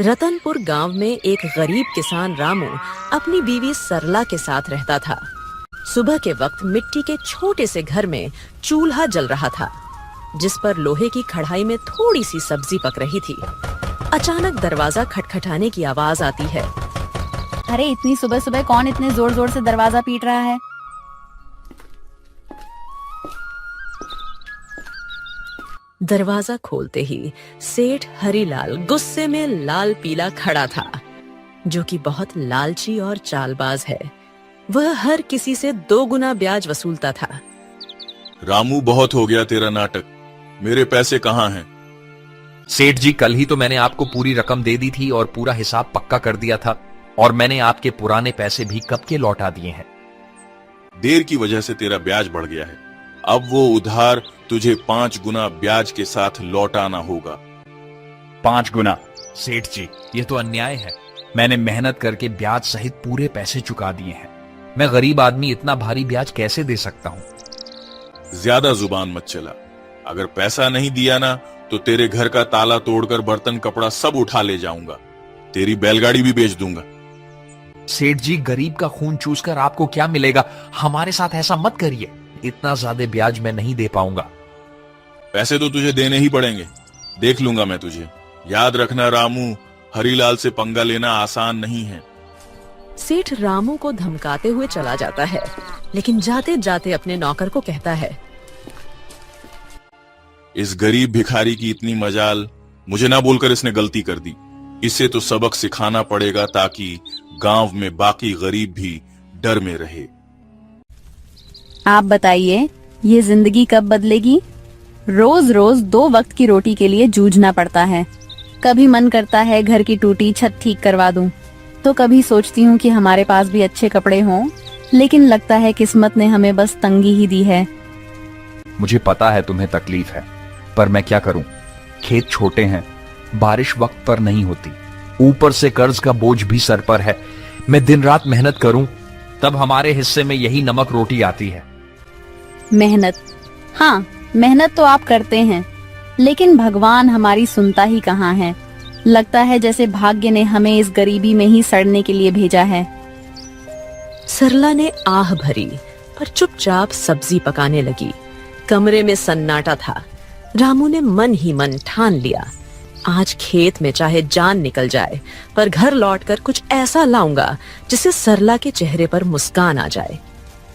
रतनपुर गांव में एक गरीब किसान रामू अपनी बीवी सरला के साथ रहता था। सुबह के वक्त मिट्टी के छोटे से घर में चूल्हा जल रहा था, जिस पर लोहे की कढ़ाई में थोड़ी सी सब्जी पक रही थी। अचानक दरवाजा खटखटाने की आवाज आती है। अरे इतनी सुबह सुबह कौन इतने जोर जोर से दरवाजा पीट रहा है? दरवाजा खोलते ही सेठ हरीलाल गुस्से में लाल पीला खड़ा था, जो कि बहुत लालची और चालबाज है। वह हर किसी से 2 गुना ब्याज वसूलता था। रामू, बहुत हो गया तेरा नाटक। मेरे पैसे कहाँ हैं? सेठ जी, कल ही तो मैंने आपको पूरी रकम दे दी थी और पूरा हिसाब पक्का कर दिया था, और मैंने आपके पुराने पैसे भी कब के लौटा दिए हैं। देर की वजह से तेरा ब्याज बढ़ गया है। अब वो उधार तुझे 5 गुना ब्याज के साथ लौटाना होगा। 5 गुना? सेठ जी, ये तो अन्याय है। मैंने मेहनत करके ब्याज सहित पूरे पैसे चुका दिए हैं। मैं गरीब आदमी इतना भारी ब्याज कैसे दे सकता हूँ? ज्यादा जुबान मत चला। अगर पैसा नहीं दिया ना तो तेरे घर का ताला तोड़कर बर्तन कपड़ा सब उठा ले जाऊंगा। तेरी बैलगाड़ी भी बेच दूंगा। सेठ जी, गरीब का खून चूसकर आपको क्या मिलेगा? हमारे साथ ऐसा मत करिए। इतना ज्यादा ब्याज मैं नहीं दे पाऊंगा। पैसे तो तुझे देने ही पड़ेंगे। देख लूंगा मैं तुझे। याद रखना रामू, हरीलाल से पंगा लेना आसान नहीं है। सेठ रामू को धमकाते हुए चला जाता है, लेकिन जाते जाते अपने नौकर को कहता है, इस गरीब भिखारी की इतनी मजाल, मुझे ना बोलकर इसने गलती कर दी। इसे तो सबक सिखाना पड़ेगा ताकि गांव में बाकी गरीब भी डर में रहे। आप बताइए, ये जिंदगी कब बदलेगी? रोज रोज 2 वक्त की रोटी के लिए जूझना पड़ता है। कभी मन करता है घर की टूटी छत ठीक करवा दूं, तो कभी सोचती हूँ कि हमारे पास भी अच्छे कपड़े हों, लेकिन लगता है किस्मत ने हमें बस तंगी ही दी है। मुझे पता है तुम्हें तकलीफ है, पर मैं क्या करूं? खेत छोटे हैं, बारिश वक्त पर नहीं होती, ऊपर से कर्ज का बोझ भी सर पर है। मैं दिन रात मेहनत करूं, तब हमारे हिस्से में यही नमक रोटी आती है। मेहनत? हाँ, मेहनत तो आप करते हैं, लेकिन भगवान हमारी सुनता ही कहाँ है। लगता है जैसे भाग्य ने हमें इस गरीबी में ही सड़ने के लिए भेजा है। सरला ने आह भरी, पर चुपचाप सब्जी पकाने लगी। कमरे में सन्नाटा था। रामू ने मन ही मन ठान लिया, आज खेत में चाहे जान निकल जाए, पर घर लौटकर कुछ ऐसा लाऊंगा जिससे सरला के चेहरे पर मुस्कान आ जाए।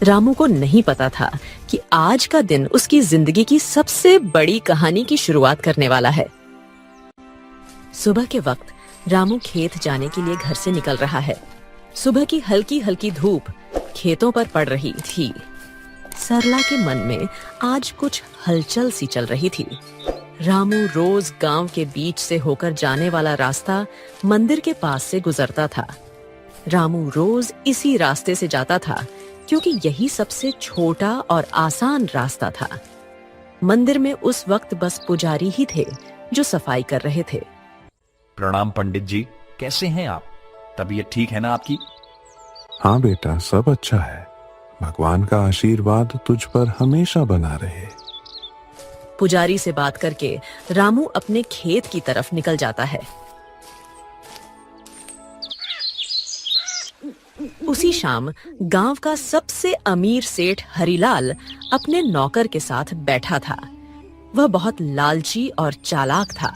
रामू को नहीं पता था कि आज का दिन उसकी जिंदगी की सबसे बड़ी कहानी की शुरुआत करने वाला है। सुबह के वक्त रामू खेत जाने के लिए घर से निकल रहा है। सुबह की हल्की हल्की धूप खेतों पर पड़ रही थी। सरला के मन में आज कुछ हलचल सी चल रही थी। रामू रोज गांव के बीच से होकर जाने वाला रास्ता मंदिर के पास से गुजरता था। रामू रोज इसी रास्ते से जाता था, क्योंकि यही सबसे छोटा और आसान रास्ता था। मंदिर में उस वक्त बस पुजारी ही थे जो सफाई कर रहे थे। प्रणाम पंडित जी, कैसे हैं आप? तबीयत ठीक है ना आपकी? हाँ बेटा, सब अच्छा है। भगवान का आशीर्वाद तुझ पर हमेशा बना रहे। पुजारी से बात करके रामू अपने खेत की तरफ निकल जाता है। उसी शाम गांव का सबसे अमीर सेठ हरीलाल अपने नौकर के साथ बैठा था। वह बहुत लालची और चालाक था।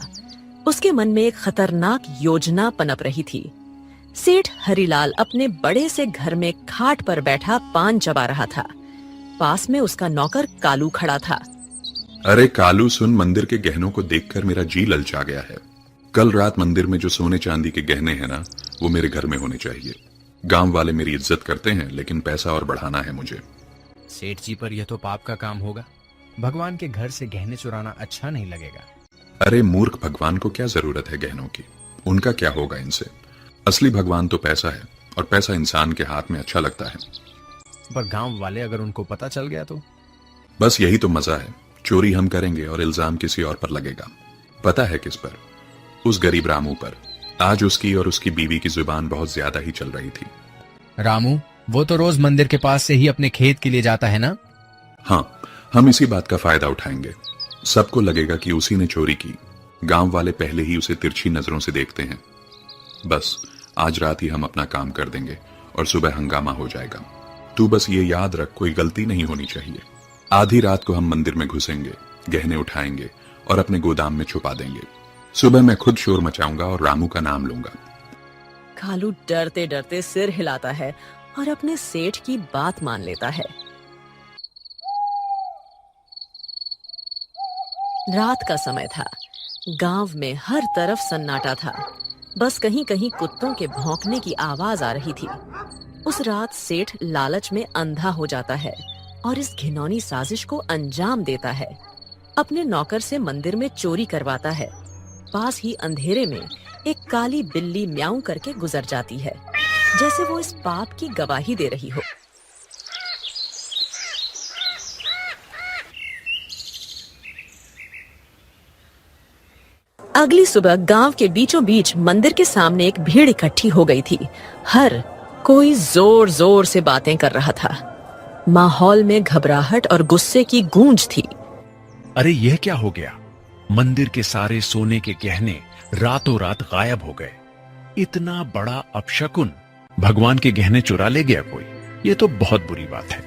उसके मन में एक खतरनाक योजना पनप रही थी। सेठ हरीलाल अपने बड़े से घर में खाट पर बैठा पान चबा रहा था। पास में उसका नौकर कालू खड़ा था। अरे कालू सुन, मंदिर के गहनों को देखकर मेरा जी ललचा गया है। कल रात मंदिर में जो सोने चांदी के गहने हैं ना, वो मेरे घर में होने चाहिए। गांव वाले मेरी इज्जत करते हैं, लेकिन पैसा और बढ़ाना है मुझे। सेठ जी, पर यह तो पाप का काम होगा। भगवान के घर से गहने चुराना अच्छा नहीं लगेगा। अरे मूर्ख, भगवान को क्या जरूरत है गहनों की? उनका क्या होगा इनसे? असली भगवान तो पैसा है, और पैसा इंसान के हाथ में अच्छा लगता है। पर गांव वाले अगर उनको पता चल गया तो? बस यही तो मजा है। चोरी हम करेंगे और इल्जाम किसी और पर लगेगा। पता है किस पर? उस गरीब रामू पर। आज उसकी और उसकी बीवी की जुबान बहुत ज्यादा ही चल रही थी। रामू, वो तो रोज मंदिर के पास से ही अपने खेत के लिए जाता है ना? हाँ, हम इसी बात का फायदा उठाएंगे। सबको लगेगा कि उसी ने चोरी की। गांव वाले पहले ही उसे तिरछी नजरों से देखते हैं। बस आज रात ही हम अपना काम कर देंगे और सुबह हंगामा हो जाएगा। तू बस ये याद रख, कोई गलती नहीं होनी चाहिए। आधी रात को हम मंदिर में घुसेंगे, गहने उठाएंगे और अपने गोदाम में छुपा देंगे। सुबह मैं खुद शोर मचाऊंगा और रामू का नाम लूंगा। कालू डरते डरते सिर हिलाता है और अपने सेठ की बात मान लेता है। रात का समय था। गांव में हर तरफ सन्नाटा था। बस कहीं कहीं कुत्तों के भौंकने की आवाज आ रही थी। उस रात सेठ लालच में अंधा हो जाता है और इस घिनौनी साजिश को अंजाम देता है। अपने नौकर से मंदिर में चोरी करवाता है। पास ही अंधेरे में एक काली बिल्ली म्याऊं करके गुजर जाती है, जैसे वो इस पाप की गवाही दे रही हो। अगली सुबह गांव के बीचों बीच मंदिर के सामने एक भीड़ इकट्ठी हो गई थी। हर कोई जोर जोर से बातें कर रहा था। माहौल में घबराहट और गुस्से की गूंज थी। अरे यह क्या हो गया? मंदिर के सारे सोने के गहने रातों रात गायब हो गए। इतना बड़ा अपशकुन, भगवान के गहने चुरा ले गया कोई। ये तो बहुत बुरी बात है।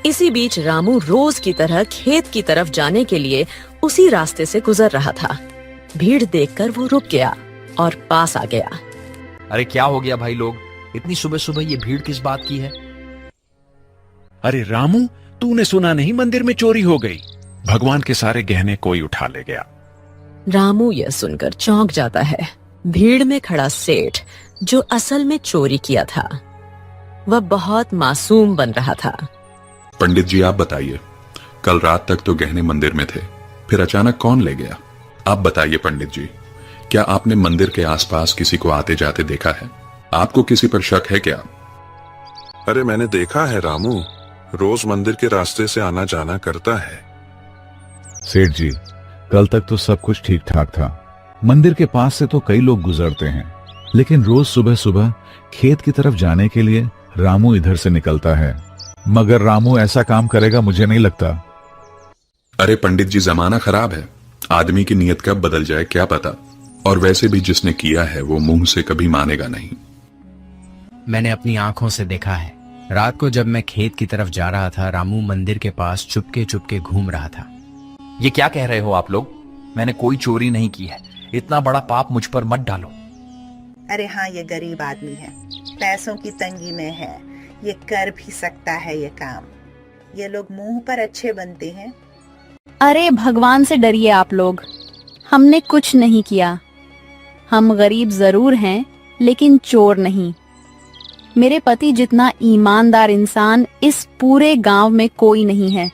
इसी बीच रामू रोज की तरह खेत की तरफ जाने के लिए उसी रास्ते से गुजर रहा था। भीड़ देखकर वो रुक गया और पास आ गया। अरे क्या हो गया भाई लोग, इतनी सुबह सुबह ये भीड़ किस बात की है? अरे रामू, तूने सुना नहीं मंदिर में चोरी हो गई। भगवान के सारे गहने कोई उठा ले गया। रामू यह सुनकर चौंक जाता है। भीड़ में खड़ा सेठ, जो असल में चोरी किया था, वह बहुत मासूम बन रहा था। पंडित जी आप बताइए, कल रात तक तो गहने मंदिर में थे, फिर अचानक कौन ले गया? आप बताइए पंडित जी, क्या आपने मंदिर के आसपास किसी को आते जाते देखा है? आपको किसी पर शक है क्या? अरे मैंने देखा है रामू, रोज मंदिर के रास्ते से आना जाना करता है। सेठ जी, कल तक तो सब कुछ ठीक ठाक था। मंदिर के पास से तो कई लोग गुजरते हैं, लेकिन रोज सुबह सुबह खेत की तरफ जाने के लिए रामू इधर से निकलता है। मगर रामू ऐसा काम करेगा मुझे नहीं लगता। अरे पंडित जी, जमाना खराब है, आदमी की नीयत कब बदल जाए क्या पता। और वैसे भी जिसने किया है वो मुंह से कभी मानेगा नहीं। मैंने अपनी आंखों से देखा है। रात को जब मैं खेत की तरफ जा रहा था, रामू मंदिर के पास चुपके चुपके घूम रहा था। ये क्या कह रहे हो आप लोग? मैंने कोई चोरी नहीं की है। इतना बड़ा पाप मुझ पर मत डालो। अरे हाँ, ये गरीब आदमी है, पैसों की तंगी में है, ये कर भी सकता है ये काम। ये लोग मुंह पर अच्छे बनते हैं। अरे भगवान से डरिए आप लोग, हमने कुछ नहीं किया। हम गरीब जरूर हैं, लेकिन चोर नहीं। मेरे पति जितना ईमानदार इंसान इस पूरे गांव में कोई नहीं है।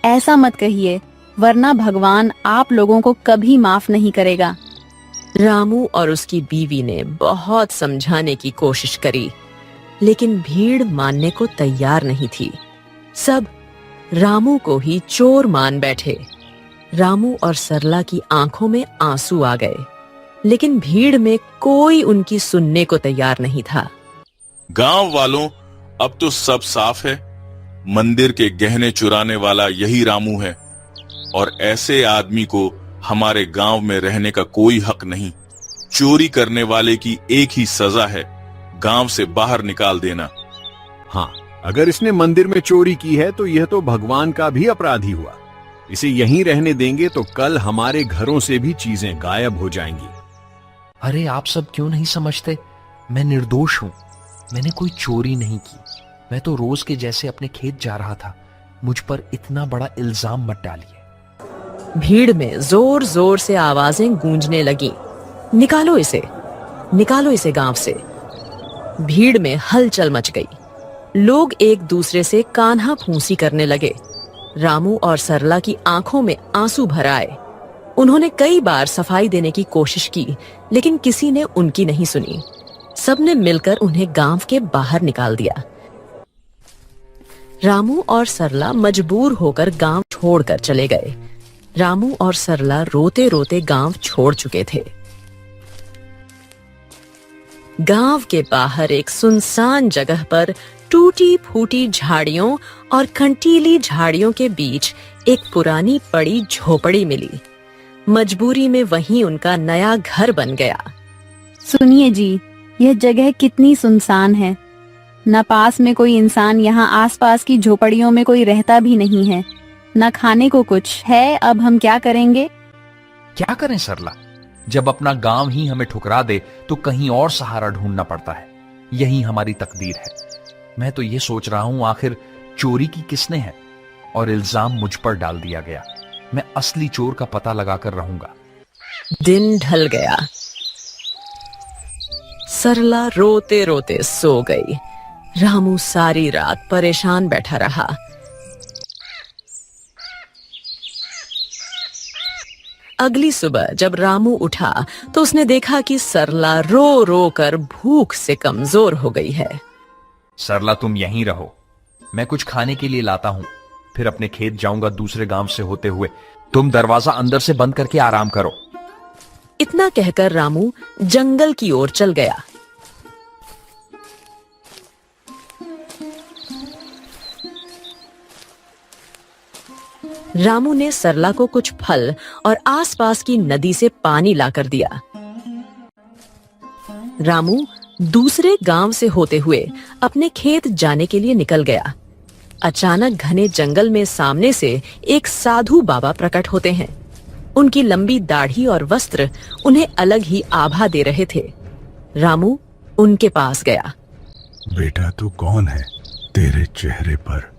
ऐसा मत कहिए, वरना भगवान आप लोगों को कभी माफ नहीं करेगा। रामू और उसकी बीवी ने बहुत समझाने की कोशिश करी, लेकिन भीड़ मानने को तैयार नहीं थी। सब रामू को ही चोर मान बैठे। रामू और सरला की आंखों में आंसू आ गए, लेकिन भीड़ में कोई उनकी सुनने को तैयार नहीं था। गांव वालों, अब तो सब साफ है। मंदिर के गहने चुराने वाला यही रामू है और ऐसे आदमी को हमारे गांव में रहने का कोई हक नहीं। चोरी करने वाले की एक ही सजा है, गांव से बाहर निकाल देना। हाँ, अगर इसने मंदिर में चोरी की है तो यह तो भगवान का भी अपराधी हुआ। इसे यहीं रहने देंगे तो कल हमारे घरों से भी चीजें गायब हो जाएंगी। अरे आप सब क्यों नहीं समझते? मैं निर्दोष हूं। मैंने कोई चोरी नहीं की। मैं तो रोज के जैसे अपने खेत जा रहा था। मुझ पर इतना बड़ा इल्जाम मत डालिए। भीड़ में जोर जोर से आवाजें गूंजने लगीं। निकालो इसे गांव से। भीड़ में हलचल मच गई। लोग एक दूसरे से कान्हा फूंसी करने लगे। रामू और सरला की आंखों में आंसू भर आए। उन्होंने कई बार सफाई देने की कोशिश की, लेकिन किसी ने उनकी नहीं सुनी। सबने मिलकर उन्हें गांव के बाहर निकाल दिया। रामू और सरला मजबूर होकर गांव छोड़कर चले गए। रामू और सरला रोते रोते गांव छोड़ चुके थे। गांव के बाहर एक सुनसान जगह पर टूटी फूटी झाड़ियों और कंटीली झाड़ियों के बीच एक पुरानी पड़ी झोपड़ी मिली। मजबूरी में वहीं उनका नया घर बन गया। सुनिए जी, यह जगह कितनी सुनसान है। न पास में कोई इंसान, यहाँ आसपास की झोपड़ियों में कोई रहता भी नहीं है। न खाने को कुछ है। अब हम क्या करेंगे? क्या करें सरला? जब अपना गांव ही हमें ठुकरा दे तो कहीं और सहारा ढूंढना पड़ता है। यही हमारी तकदीर है। मैं तो ये सोच रहा हूं, आखिर चोरी की किसने है और इल्जाम मुझ पर डाल दिया गया। मैं असली चोर का पता लगाकर रहूंगा। दिन ढल गया। सरला रोते रोते सो गई। रामू सारी रात परेशान बैठा रहा। अगली सुबह जब रामू उठा तो उसने देखा कि सरला रो रो कर भूख से कमजोर हो गई है। सरला, तुम यहीं रहो, मैं कुछ खाने के लिए लाता हूं, फिर अपने खेत जाऊंगा दूसरे गांव से होते हुए। तुम दरवाजा अंदर से बंद करके आराम करो। इतना कहकर रामू जंगल की ओर चल गया। रामू ने सरला को कुछ फल और आसपास की नदी से पानी लाकर दिया। रामू दूसरे गांव से होते हुए अपने खेत जाने के लिए निकल गया। अचानक घने जंगल में सामने से एक साधु बाबा प्रकट होते हैं। उनकी लंबी दाढ़ी और वस्त्र उन्हें अलग ही आभा दे रहे थे। रामू उनके पास गया। बेटा, तू कौन है? तेरे चेहरे पर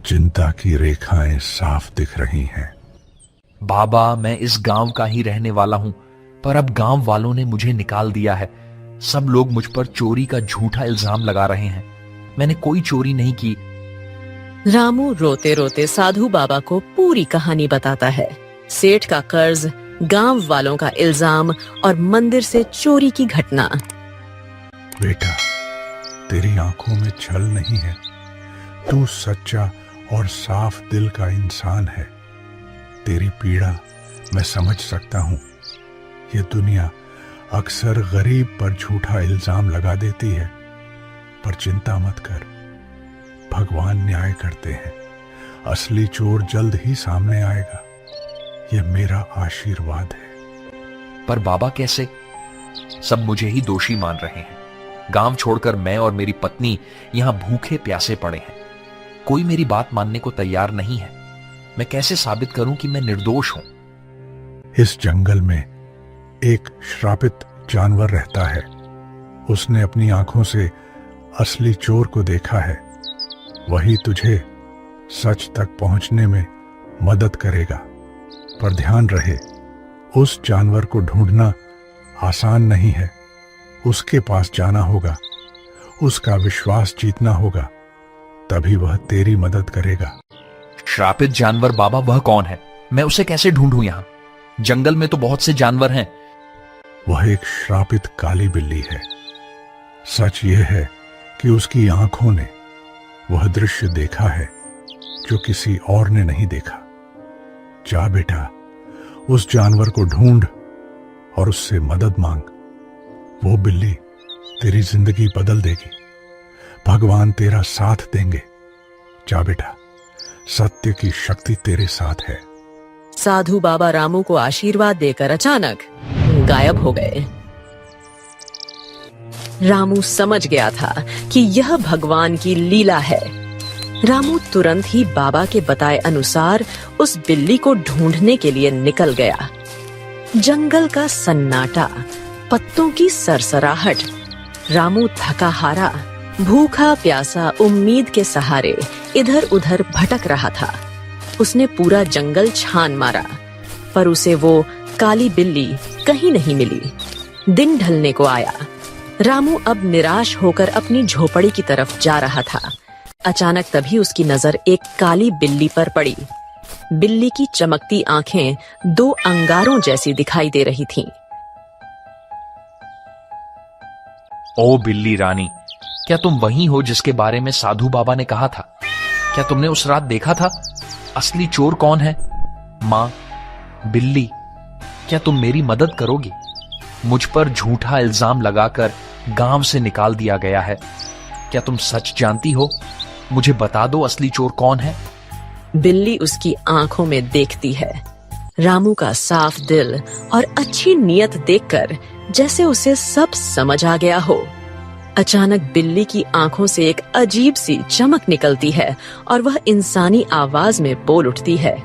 चिंता की रेखाएं साफ दिख रही हैं। बाबा, मैं इस गांव का ही रहने वाला हूं, पर अब गांव वालों ने मुझे निकाल दिया है। सब लोग मुझ पर चोरी का झूठा इल्जाम लगा रहे हैं। मैंने कोई चोरी नहीं की। रामू रोते रोते साधु बाबा को पूरी कहानी बताता है। सेठ का कर्ज, गांव वालों का इल्जाम और मंदिर से चोरी की घटना। बेटा, तेरी आंखों में छल नहीं है। तू सच्चा और साफ दिल का इंसान है। तेरी पीड़ा मैं समझ सकता हूं। ये दुनिया अक्सर गरीब पर झूठा इल्जाम लगा देती है, पर चिंता मत कर, भगवान न्याय करते हैं। असली चोर जल्द ही सामने आएगा। ये मेरा आशीर्वाद है। पर बाबा कैसे? सब मुझे ही दोषी मान रहे हैं। गांव छोड़कर मैं और मेरी पत्नी यहां भूखे प्यासे पड़े हैं। कोई मेरी बात मानने को तैयार नहीं है। मैं कैसे साबित करूं कि मैं निर्दोष हूं? इस जंगल में एक श्रापित जानवर रहता है। उसने अपनी आंखों से असली चोर को देखा है। वही तुझे सच तक पहुंचने में मदद करेगा। पर ध्यान रहे, उस जानवर को ढूंढना आसान नहीं है। उसके पास जाना होगा, उसका विश्वास जीतना होगा, तभी वह तेरी मदद करेगा। श्रापित जानवर बाबा, वह कौन है? मैं उसे कैसे ढूंढूं? यहां जंगल में तो बहुत से जानवर हैं। वह एक श्रापित काली बिल्ली है। सच यह है कि उसकी आंखों ने वह दृश्य देखा है जो किसी और ने नहीं देखा। जा बेटा, उस जानवर को ढूंढ और उससे मदद मांग। वो बिल्ली तेरी जिंदगी बदल देगी। भगवान तेरा साथ देंगे। जा बेटा, सत्य की शक्ति तेरे साथ है। साधु बाबा रामू को आशीर्वाद देकर अचानक गायब हो गए। रामू समझ गया था कि यह भगवान की लीला है। रामू तुरंत ही बाबा के बताए अनुसार उस बिल्ली को ढूंढने के लिए निकल गया। जंगल का सन्नाटा, पत्तों की सरसराहट। रामू थका हारा, भूखा प्यासा, उम्मीद के सहारे इधर उधर भटक रहा था। उसने पूरा जंगल छान मारा, पर उसे वो काली बिल्ली कहीं नहीं मिली। दिन ढलने को आया। रामू अब निराश होकर अपनी झोपड़ी की तरफ जा रहा था। अचानक तभी उसकी नजर एक काली बिल्ली पर पड़ी। बिल्ली की चमकती आंखें दो अंगारों जैसी दिखाई दे रही थीं। ओ बिल्ली रानी, क्या तुम वही हो जिसके बारे में साधु बाबा ने कहा था? क्या तुमने उस रात देखा था? असली चोर कौन है? माँ, बिल्ली, क्या तुम मेरी मदद करोगी? मुझ पर झूठा इल्जाम लगाकर गांव से निकाल दिया गया है। क्या तुम सच जानती हो? मुझे बता दो, असली चोर कौन है? बिल्ली उसकी आंखों में देखती है। रामू का साफ दिल और अच्छी नीयत देखकर जैसे उसे सब समझ आ गया हो। अचानक बिल्ली की आंखों से एक अजीब सी चमक निकलती है और वह इंसानी आवाज में बोल उठती है।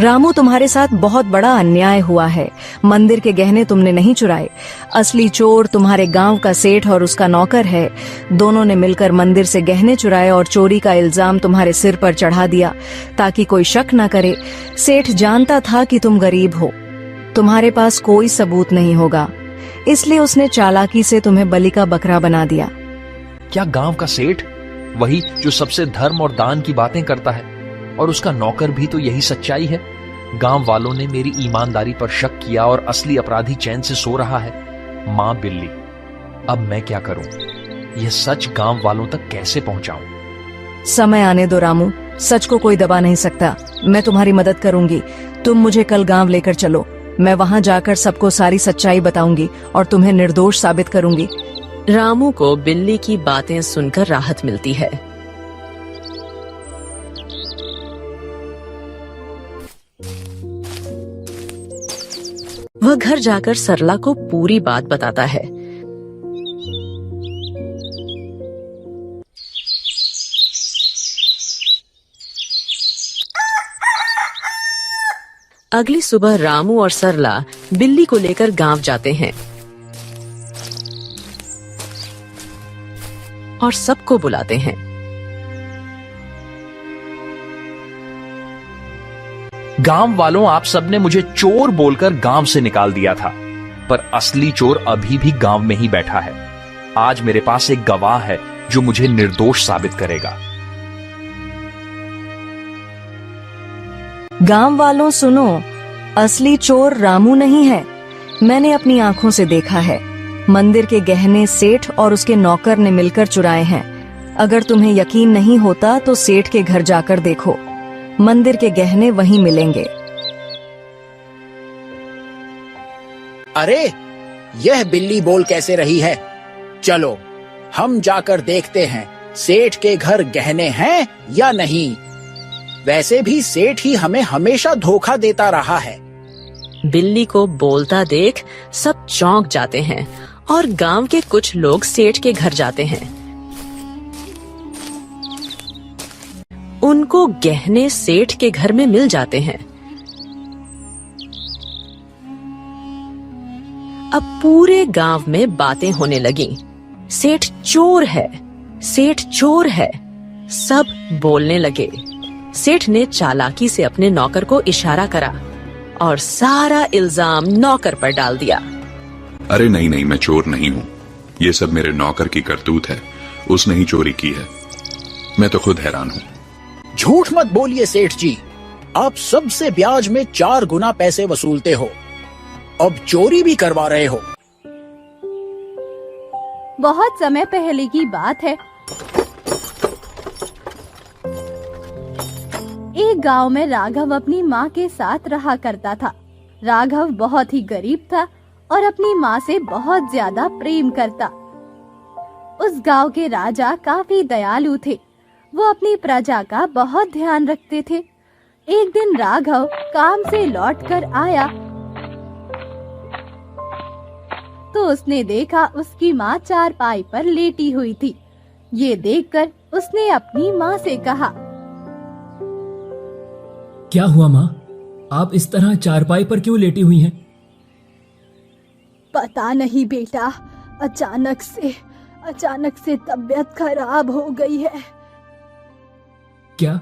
रामू, तुम्हारे साथ बहुत बड़ा अन्याय हुआ है। मंदिर के गहने तुमने नहीं चुराए। असली चोर तुम्हारे गांव का सेठ और उसका नौकर है। दोनों ने मिलकर मंदिर से गहने चुराए और चोरी का इल्जाम तुम्हारे सिर पर चढ़ा दिया ताकि कोई शक न करे। सेठ जानता था कि तुम गरीब हो, तुम्हारे पास कोई सबूत नहीं होगा, इसलिए उसने चालाकी से तुम्हें बलि का बकरा बना दिया। क्या गांव का सेठ, वही जो सबसे धर्म और दान की बातें करता है, और उसका नौकर भी तो यही सच्चाई है? गांव वालों ने मेरी ईमानदारी पर शक किया और असली अपराधी चैन से सो रहा है। मां बिल्ली, अब मैं क्या करूं? यह सच गांव वालों तक कैसे पहुंचाऊं? समय आने दो रामू, सच को कोई दबा नहीं सकता। मैं तुम्हारी मदद करूंगी। तुम मुझे कल गांव लेकर चलो। मैं वहां जाकर सबको सारी सच्चाई बताऊंगी और तुम्हें निर्दोष साबित करूंगी। रामू को बिल्ली की बातें सुनकर राहत मिलती है। वह घर जाकर सरला को पूरी बात बताता है। अगली सुबह रामू और सरला बिल्ली को लेकर गांव जाते हैं और सबको बुलाते हैं। गांव वालों, आप सबने मुझे चोर बोलकर गांव से निकाल दिया था, पर असली चोर अभी भी गांव में ही बैठा है। आज मेरे पास एक गवाह है जो मुझे निर्दोष साबित करेगा। गांव वालों सुनो, असली चोर रामू नहीं है। मैंने अपनी आंखों से देखा है। मंदिर के गहने सेठ और उसके नौकर ने मिलकर चुराए हैं। अगर तुम्हें यकीन नहीं होता तो सेठ के घर जाकर देखो, मंदिर के गहने वहीं मिलेंगे। अरे, यह बिल्ली बोल कैसे रही है? चलो हम जाकर देखते हैं सेठ के घर गहने हैं या नहीं। वैसे भी सेठ ही हमें हमेशा धोखा देता रहा है। बिल्ली को बोलता देख सब चौंक जाते हैं और गांव के कुछ लोग सेठ के घर जाते हैं। उनको गहने सेठ के घर में मिल जाते हैं। अब पूरे गांव में बातें होने लगी। सेठ चोर है, सेठ चोर है। सब बोलने लगे। सेठ ने चालाकी से अपने नौकर को इशारा करा और सारा इल्जाम नौकर पर डाल दिया। अरे नहीं नहीं, मैं चोर नहीं हूँ। ये सब मेरे नौकर की करतूत है। उसने ही चोरी की है। मैं तो खुद हैरान हूँ। झूठ मत बोलिए सेठ जी, आप सबसे ब्याज में 4 गुना पैसे वसूलते हो, अब चोरी भी करवा रहे हो। बहुत समय पहले की बात है। एक गांव में राघव अपनी माँ के साथ रहा करता था। राघव बहुत ही गरीब था और अपनी माँ से बहुत ज्यादा प्रेम करता। उस गांव के राजा काफी दयालु थे। वो अपनी प्रजा का बहुत ध्यान रखते थे। एक दिन राघव काम से लौटकर आया तो उसने देखा उसकी माँ चारपाई पर लेटी हुई थी। ये देखकर उसने अपनी माँ से कहा, क्या हुआ माँ? आप इस तरह चारपाई पर क्यों लेटी हुई हैं? पता नहीं बेटा, अचानक से तबीयत खराब हो गई है। क्या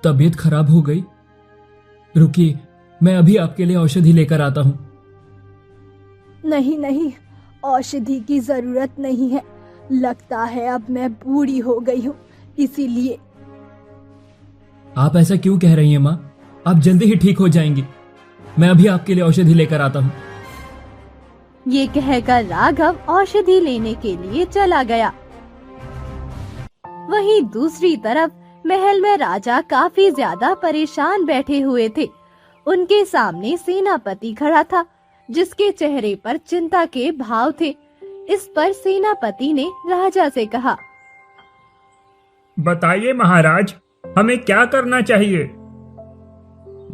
तबीयत खराब हो गई? रुकिए, मैं अभी आपके लिए औषधि लेकर आता हूँ। नहीं, औषधि की जरूरत नहीं है। लगता है अब मैं बूढ़ी हो गई हूँ, इसीलिए। आप ऐसा क्यों कह रही हैं माँ? आप जल्दी ही ठीक हो जाएंगी। मैं अभी आपके लिए औषधि लेकर आता हूँ। ये कहकर राघव औषधि लेने के लिए चला गया। वहीं दूसरी तरफ महल में राजा काफी ज्यादा परेशान बैठे हुए थे। उनके सामने सेनापति खड़ा था, जिसके चेहरे पर चिंता के भाव थे। इस पर सेनापति ने राजा से कहा, बताइए महाराज, हमें क्या करना चाहिए?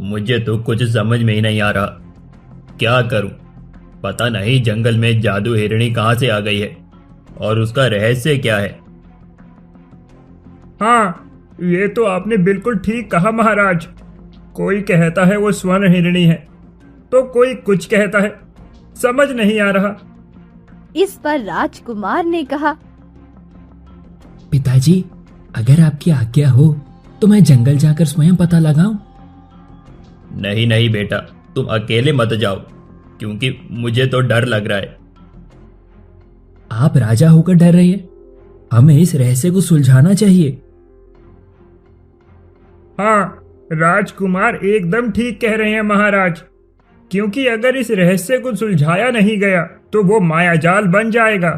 मुझे तो कुछ समझ में ही नहीं आ रहा। क्या करूं? पता नहीं जंगल में जादू हिरणी कहां से आ गई है और उसका रहस्य क्या है। हाँ, ये तो आपने बिल्कुल ठीक कहा महाराज। कोई कहता है वो स्वर्ण हिरणी है, तो कोई कुछ कहता है, समझ नहीं आ रहा। इस पर राजकुमार ने कहा, पिताजी, अगर आपकी आज्ञा हो तो मैं जंगल जाकर स्वयं पता लगाऊं। नहीं नहीं बेटा, तुम अकेले मत जाओ, क्योंकि मुझे तो डर लग रहा है। आप राजा होकर डर रहे हैं, हमें इस रहस्य को सुलझाना चाहिए। हाँ, राजकुमार एकदम ठीक कह रहे हैं महाराज, क्योंकि अगर इस रहस्य को सुलझाया नहीं गया तो वो मायाजाल बन जाएगा।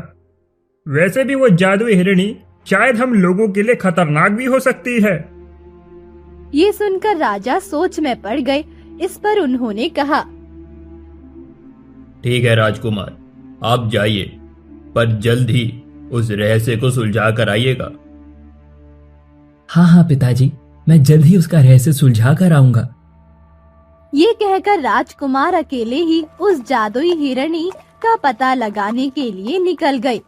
वैसे भी वो जादुई हिरणी शायद हम लोगों के लिए खतरनाक भी हो सकती है। ये सुनकर राजा सोच में पड़ गए। इस पर उन्होंने कहा, ठीक है राजकुमार, आप जाइए, पर जल्द ही उस रहस्य को सुलझा कर आइएगा। हाँ हाँ पिताजी, मैं जल्द ही उसका रहस्य सुलझा कर आऊंगा। ये कहकर राजकुमार अकेले ही उस जादुई हिरणी का पता लगाने के लिए निकल गए।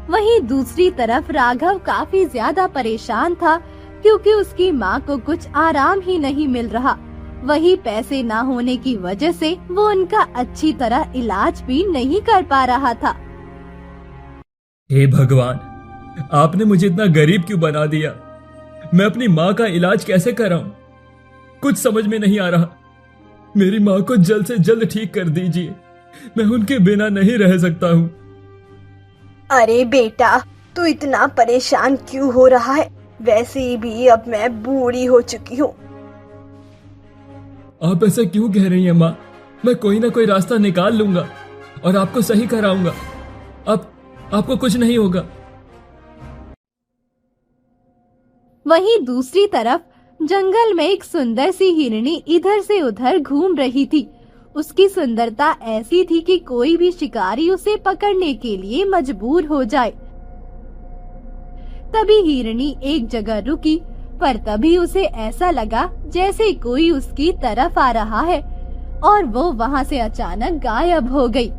वहीं दूसरी तरफ राघव काफी ज्यादा परेशान था, क्योंकि उसकी माँ को कुछ आराम ही नहीं मिल रहा। वही पैसे ना होने की वजह से वो उनका अच्छी तरह इलाज भी नहीं कर पा रहा था। हे भगवान, आपने मुझे इतना गरीब क्यों बना दिया? मैं अपनी माँ का इलाज कैसे कराऊं? कुछ समझ में नहीं आ रहा। मेरी माँ को जल्द से जल्द ठीक कर दीजिए, मैं उनके बिना नहीं रह सकता हूँ। अरे बेटा, तू इतना परेशान क्यों हो रहा है? वैसे भी अब मैं बूढ़ी हो चुकी हूँ। आप ऐसा क्यों कह रही हैं माँ? मैं कोई ना कोई रास्ता निकाल लूंगा और आपको सही कराऊंगा। अब आपको कुछ नहीं होगा। वहीं दूसरी तरफ जंगल में एक सुंदर सी हिरणी इधर से उधर घूम रही थी। उसकी सुंदरता ऐसी थी कि कोई भी शिकारी उसे पकड़ने के लिए मजबूर हो जाए। तभी हिरणी एक जगह रुकी, पर तभी उसे ऐसा लगा जैसे कोई उसकी तरफ आ रहा है, और वो वहां से अचानक गायब हो गई।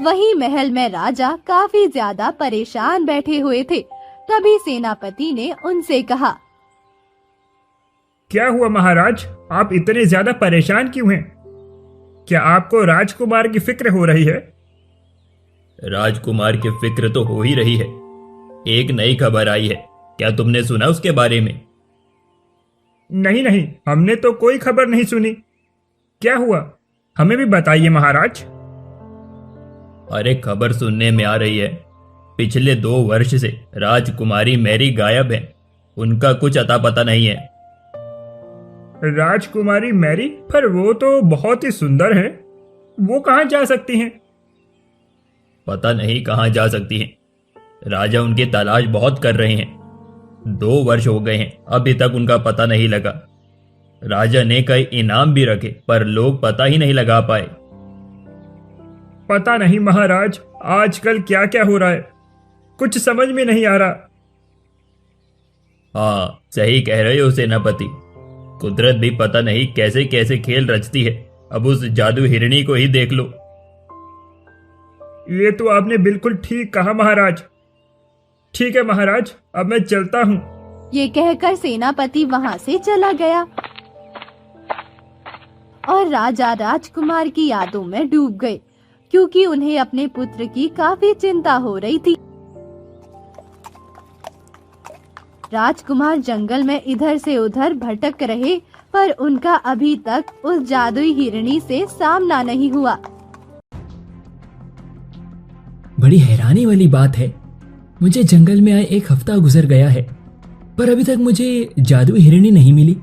वहीं महल में राजा काफी ज्यादा परेशान बैठे हुए थे। तभी सेनापति ने उनसे कहा, क्या हुआ महाराज, आप इतने ज्यादा परेशान क्यों हैं? क्या आपको राजकुमार की फिक्र हो रही है? राजकुमार की फिक्र तो हो ही रही है। एक नई खबर आई है, क्या तुमने सुना उसके बारे में? नहीं नहीं, हमने तो कोई खबर नहीं सुनी। क्या हुआ, हमें भी बताइए महाराज। अरे खबर सुनने में आ रही है, पिछले 2 वर्ष से राजकुमारी मैरी गायब है। उनका कुछ अता पता नहीं है। राजकुमारी मैरी? पर वो तो बहुत ही सुंदर है, वो कहाँ जा सकती हैं? पता नहीं कहाँ जा सकती हैं। राजा उनकी तलाश बहुत कर रहे हैं। 2 वर्ष हो गए हैं, अभी तक उनका पता नहीं लगा। राजा ने कई इनाम भी रखे, पर लोग पता ही नहीं लगा पाए। पता नहीं महाराज, आजकल क्या क्या हो रहा है, कुछ समझ में नहीं आ रहा। हाँ, सही कह रहे हो सेनापति। कुदरत भी पता नहीं कैसे कैसे खेल रचती है। अब उस जादू हिरणी को ही देख लो। ये तो आपने बिल्कुल ठीक कहा महाराज। ठीक है महाराज, अब मैं चलता हूँ। ये कहकर सेनापति वहां से चला गया और राजा राजकुमार की यादों में डूब गए, क्योंकि उन्हें अपने पुत्र की काफी चिंता हो रही थी। राजकुमार जंगल में इधर से उधर भटक रहे, पर उनका अभी तक उस जादुई हिरणी से सामना नहीं हुआ। बड़ी हैरानी वाली बात है, मुझे जंगल में आए 1 हफ्ता गुजर गया है, पर अभी तक मुझे जादुई हिरणी नहीं मिली।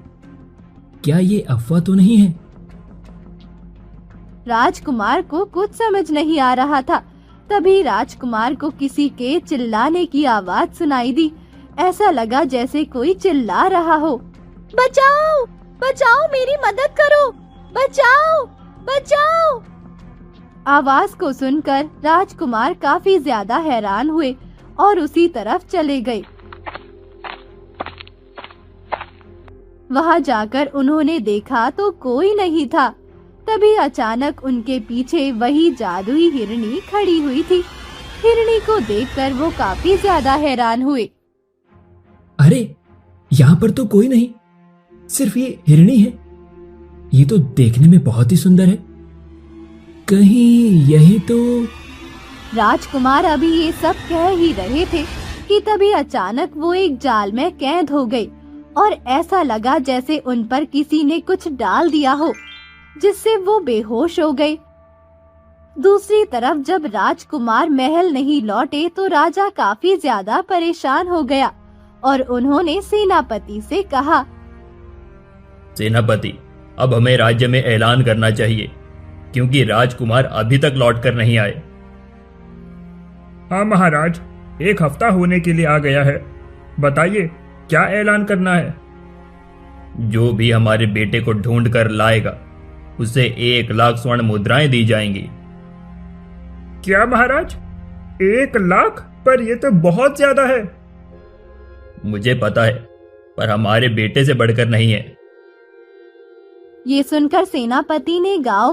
क्या ये अफवाह तो नहीं है? राजकुमार को कुछ समझ नहीं आ रहा था। तभी राजकुमार को किसी के चिल्लाने की आवाज सुनाई दी। ऐसा लगा जैसे कोई चिल्ला रहा हो, बचाओ बचाओ, मेरी मदद करो, बचाओ बचाओ। आवाज को सुनकर राजकुमार काफी ज्यादा हैरान हुए और उसी तरफ चले गए। वहां जाकर उन्होंने देखा तो कोई नहीं था। तभी अचानक उनके पीछे वही जादुई हिरनी खड़ी हुई थी। हिरनी को देखकर वो काफी ज्यादा हैरान हुए। अरे यहाँ पर तो कोई नहीं, सिर्फ ये हिरनी है। ये तो देखने में बहुत ही सुंदर है। कहीं यही तो। राजकुमार अभी ये सब कह ही रहे थे कि तभी अचानक वो एक जाल में कैद हो गई और ऐसा लगा जैसे उन पर किसी ने कुछ डाल दिया हो, जिससे वो बेहोश हो गए। दूसरी तरफ जब राजकुमार महल नहीं लौटे तो राजा काफी ज्यादा परेशान हो गया और उन्होंने सेनापति से कहा, सेनापति, अब हमें राज्य में ऐलान करना चाहिए क्योंकि राजकुमार अभी तक लौट कर नहीं आए। हाँ महाराज, 1 हफ्ता होने के लिए आ गया है। बताइए क्या ऐलान करना है? जो भी हमारे बेटे को ढूंढ कर लाएगा उसे 1 लाख स्वर्ण मुद्राएं दी जाएंगी। क्या महाराज, 1 लाख? पर ये तो बहुत ज्यादा है। मुझे पता है, पर हमारे बेटे से बढ़कर नहीं है। ये सुनकर सेनापति ने गांव